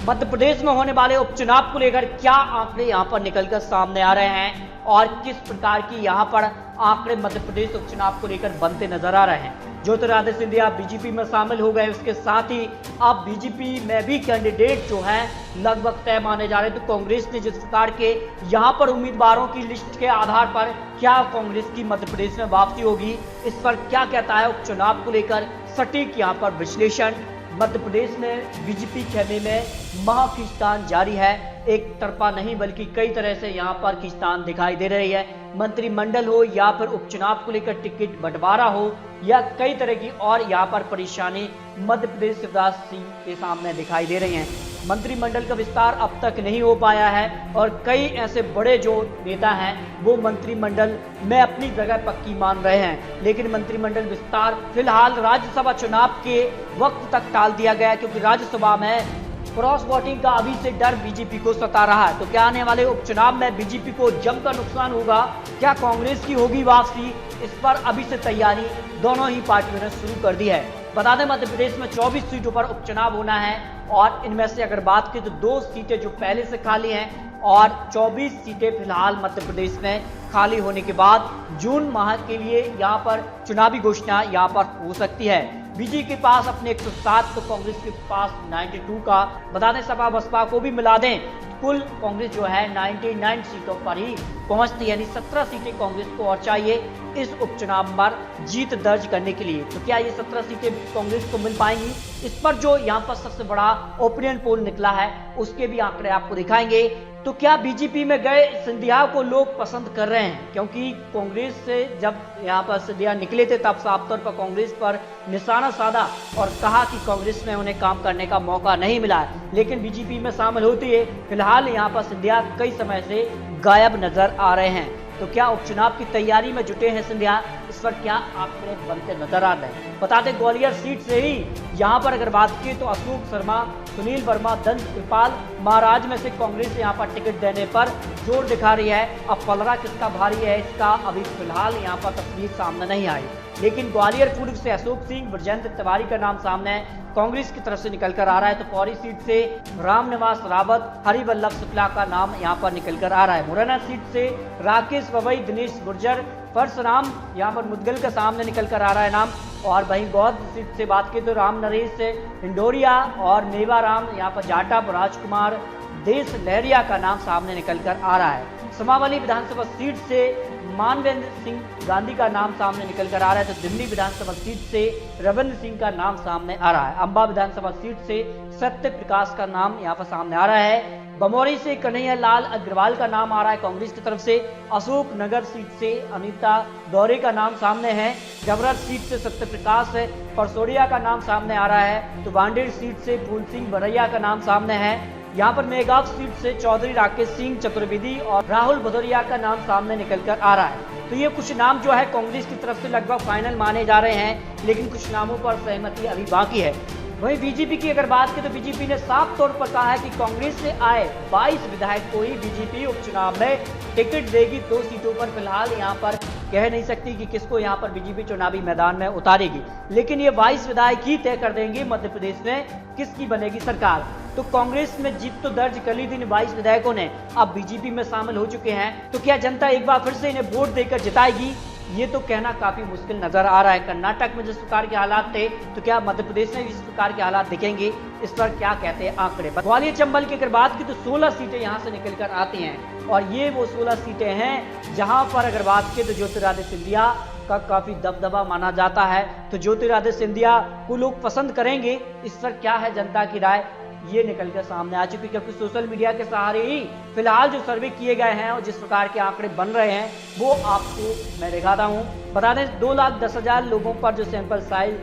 मध्य प्रदेश में होने वाले उपचुनाव को लेकर क्या आंकड़े यहां पर निकलकर सामने आ रहे हैं और किस प्रकार की यहां पर आंकड़े मध्य प्रदेश उपचुनाव को लेकर बनते नजर आ रहे हैं। ज्योतिरादित्य सिंधिया बीजेपी में शामिल हो गए, उसके साथ ही अब बीजेपी में भी कैंडिडेट जो हैं लगभग तय माने जा रहे हैं। तो कांग्रेस ने जिस प्रकार के यहां पर उम्मीदवारों की लिस्ट के आधार पर क्या कांग्रेस की मध्य प्रदेश में वापसी होगी, इस पर क्या कहता है उपचुनाव को लेकर सटीक यहां पर विश्लेषण। मध्य प्रदेश में बीजेपी खेमे में महाखींचतान जारी है, एक तरफा नहीं बल्कि कई तरह से यहां पर खींचतान दिखाई दे रही है। मंत्रिमंडल हो या फिर उपचुनाव को लेकर टिकट बंटवारा हो या कई तरह की और यहां पर परेशानी मध्य प्रदेश शिवराज सिंह के सामने दिखाई दे रही है। मंत्रिमंडल का विस्तार अब तक नहीं हो पाया है और कई ऐसे बड़े जो नेता हैं वो मंत्रिमंडल में अपनी जगह पक्की मान रहे हैं, लेकिन मंत्रिमंडल विस्तार फिलहाल राज्यसभा चुनाव के वक्त तक टाल दिया गया क्योंकि राज्यसभा में क्रॉस वोटिंग का अभी से डर बीजेपी को सता रहा है। तो क्या आने वाले उपचुनाव में बीजेपी को जमकर नुकसान होगा, क्या कांग्रेस की होगी वापसी, इस पर अभी से तैयारी दोनों ही पार्टियों ने शुरू कर दी है। बता दें मध्य प्रदेश में 24 सीटों पर उपचुनाव होना है और इनमें से अगर बात की तो 2 सीटें जो पहले से खाली हैं और 24 सीटें फिलहाल मध्य प्रदेश में खाली होने के बाद जून माह के लिए यहां पर चुनावी घोषणा यहां पर हो सकती है। बीजेपी के पास अपने 107 तो कांग्रेस के पास 92 का, बता दें सपा बसपा को भी मिला दें कुल कांग्रेस जो है 99 सीटों पर ही पहुंचती, यानी 17 सीटें कांग्रेस को और चाहिए इस उपचुनाव पर जीत दर्ज करने के लिए। तो क्या ये 17 सीटें कांग्रेस को मिल पाएंगी, इस पर जो यहाँ पर सबसे बड़ा ओपिनियन पोल निकला है उसके भी आंकड़े आपको दिखाएंगे। तो क्या बीजेपी में गए सिंधिया को लोग पसंद कर रहे हैं, क्योंकि कांग्रेस से जब यहाँ पर सिंधिया निकले थे तब साफ तौर पर कांग्रेस पर निशाना साधा और कहा कि कांग्रेस में उन्हें काम करने का मौका नहीं मिला है, लेकिन बीजेपी में शामिल होती है फिलहाल यहाँ पर सिंधिया कई समय से गायब नजर आ रहे हैं। तो क्या उपचुनाव की तैयारी में जुटे हैं सिंधिया, इस पर क्या आंकड़े बनते नजर आ रहे हैं। बता दें ग्वालियर सीट से ही यहाँ पर अगर बात की तो अशोक शर्मा, सुनील वर्मा, दंत कृपाल महाराज में से कांग्रेस यहाँ पर टिकट देने पर जोर दिखा रही है। अब पलड़ा किसका भारी है इसका अभी फिलहाल यहाँ पर तस्वीर सामने नहीं आई, लेकिन ग्वालियर पूर्व से अशोक सिंह, ब्रजेंद्र तिवारी का नाम सामने कांग्रेस की तरफ से निकल कर आ रहा है। तो पौरी सीट से रामनिवास रावत, हरिवल्लभ शुक्ला का नाम यहां पर निकल कर आ रहा है। मुरैना सीट से राकेश ववई, दिनेश गुर्जर, परशुराम यहां पर मुदगल का सामने निकल कर आ रहा है नाम। और वहीं गौद सीट से बात की तो राम नरेश हिंडोरिया और मेवाराम यहाँ पर जाटा, राजकुमार देश लहरिया का नाम सामने निकल कर आ रहा है। समावली विधानसभा सीट से मानवेंद्र सिंह गांधी का नाम सामने निकल कर आ रहा है। तो दिल्ली विधानसभा सीट से रविंद्र सिंह का नाम सामने आ रहा है। अंबा विधानसभा सीट से सत्य प्रकाश का नाम यहाँ पर सामने आ रहा है। बमोरी से कन्हैया लाल अग्रवाल का नाम आ रहा है कांग्रेस की तरफ से। अशोक नगर सीट से अनीता दौरे का नाम सामने है। जबरत सीट से सत्य प्रकाश है, परसोड़िया का नाम सामने आ रहा है। तो वांडेर सीट से फूल सिंह बरैया का नाम सामने है। यहाँ पर मेघाव सीट से चौधरी राकेश सिंह चतुर्वेदी और राहुल भदौरिया का नाम सामने निकल कर आ रहा है। तो ये कुछ नाम जो है कांग्रेस की तरफ से लगभग फाइनल माने जा रहे हैं, लेकिन कुछ नामों पर सहमति अभी बाकी है। वहीं बीजेपी की अगर बात की तो बीजेपी ने साफ तौर पर कहा है कि कांग्रेस से आए 22 विधायक को ही बीजेपी उपचुनाव में टिकट देगी। 2 सीटों पर फिलहाल यहाँ पर कह नहीं सकती कि किसको यहाँ पर बीजेपी चुनावी मैदान में उतारेगी, लेकिन ये 22 विधायक ही तय कर देंगे मध्य प्रदेश में किसकी बनेगी सरकार। तो कांग्रेस में जीत तो दर्ज कर ली थी 22 विधायकों ने, अब बीजेपी में शामिल हो चुके हैं। तो क्या जनता एक बार फिर से इन्हें वोट देकर जिताएगी, ये तो कहना काफी मुश्किल नजर आ रहा है। कर्नाटक में जिस प्रकार के हालात थे तो क्या मध्य प्रदेश में इस प्रकार के हालात दिखेंगे, इस पर क्या कहते हैं आंकड़े। ग्वालियर चंबल की अगर बात की तो 16 सीटें यहां से निकल कर आती हैं और ये वो 16 सीटें हैं जहां पर अगर बात की तो ज्योतिरादित्य सिंधिया का काफी दबदबा माना जाता है। तो ज्योतिरादित्य सिंधिया को लोग पसंद करेंगे, इस पर क्या है जनता की राय, ये निकलकर सामने आ चुकी, क्योंकि सोशल मीडिया के सहारे ही फिलहाल जो सर्वे किए गए हैं और जिस प्रकार के आंकड़े बन रहे हैं वो आपको मैं दिखाता हूं। बता दें 2,10,000 लोगों पर जो सैंपल साइज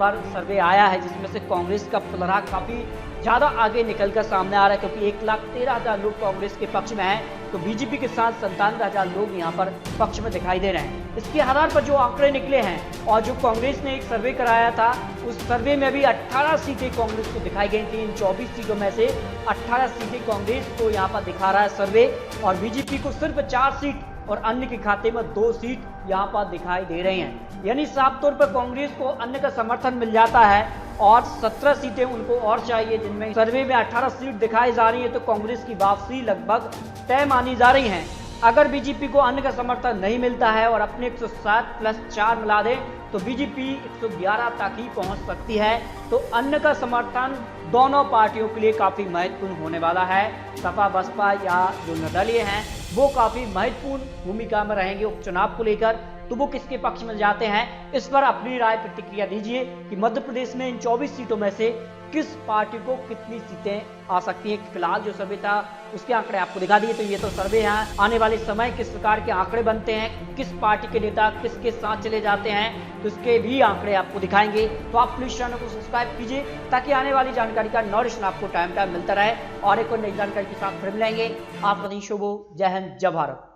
पर सर्वे आया है, जिसमें से कांग्रेस का पलड़ा काफी ज्यादा आगे निकलकर सामने आ रहा है, क्योंकि 1,13,000 लोग कांग्रेस के पक्ष में हैं तो बीजेपी के साथ 97,000 लोग यहाँ पर पक्ष में दिखाई दे रहे हैं। इसके आधार पर जो आंकड़े निकले हैं और जो कांग्रेस ने एक सर्वे कराया था उस सर्वे में भी 18 सीटें कांग्रेस को दिखाई गई थी। इन 24 सीटों में से 18 सीटें कांग्रेस को यहाँ पर दिखा रहा है सर्वे और बीजेपी को सिर्फ 4 सीट और अन्य के खाते में 2 सीट यहाँ पर दिखाई दे रही हैं। यानी साफ तौर पर कांग्रेस को अन्य का समर्थन मिल जाता है और 17 सीटें उनको और चाहिए, जिनमें सर्वे में 18 सीट दिखाई जा रही है। तो कांग्रेस की वापसी लगभग तय मानी जा रही है। अगर बीजेपी को अन्य का समर्थन नहीं मिलता है और अपने 107 प्लस 4 मिला दे तो बीजेपी 111 तक ही पहुंच सकती है। तो अन्य का समर्थन दोनों पार्टियों के लिए काफी महत्वपूर्ण होने वाला है। सपा बसपा या जो निर्दलीय हैं वो काफी महत्वपूर्ण भूमिका में रहेंगे उपचुनाव को लेकर। तो वो किसके पक्ष में जाते हैं, इस पर अपनी राय प्रतिक्रिया दीजिए कि मध्य प्रदेश में इन 24 सीटों में से किस पार्टी को कितनी सीटें आ सकती हैं। फिलहाल जो सर्वे था उसके आंकड़े आपको दिखा दिए। तो ये तो सर्वे है, आने वाले समय किस प्रकार के आंकड़े बनते हैं, किस पार्टी के नेता किसके साथ चले जाते हैं, तो इसके भी आंकड़े आपको दिखाएंगे। तो आप प्लीज चैनल को सब्सक्राइब कीजिए ताकि आने वाली जानकारी का नोटिफिकेशन आपको टाइम मिलता रहे। और एक और नई जानकारी के साथ फिर मिलेंगे। आप शुभ, जय हिंद, जय भारत।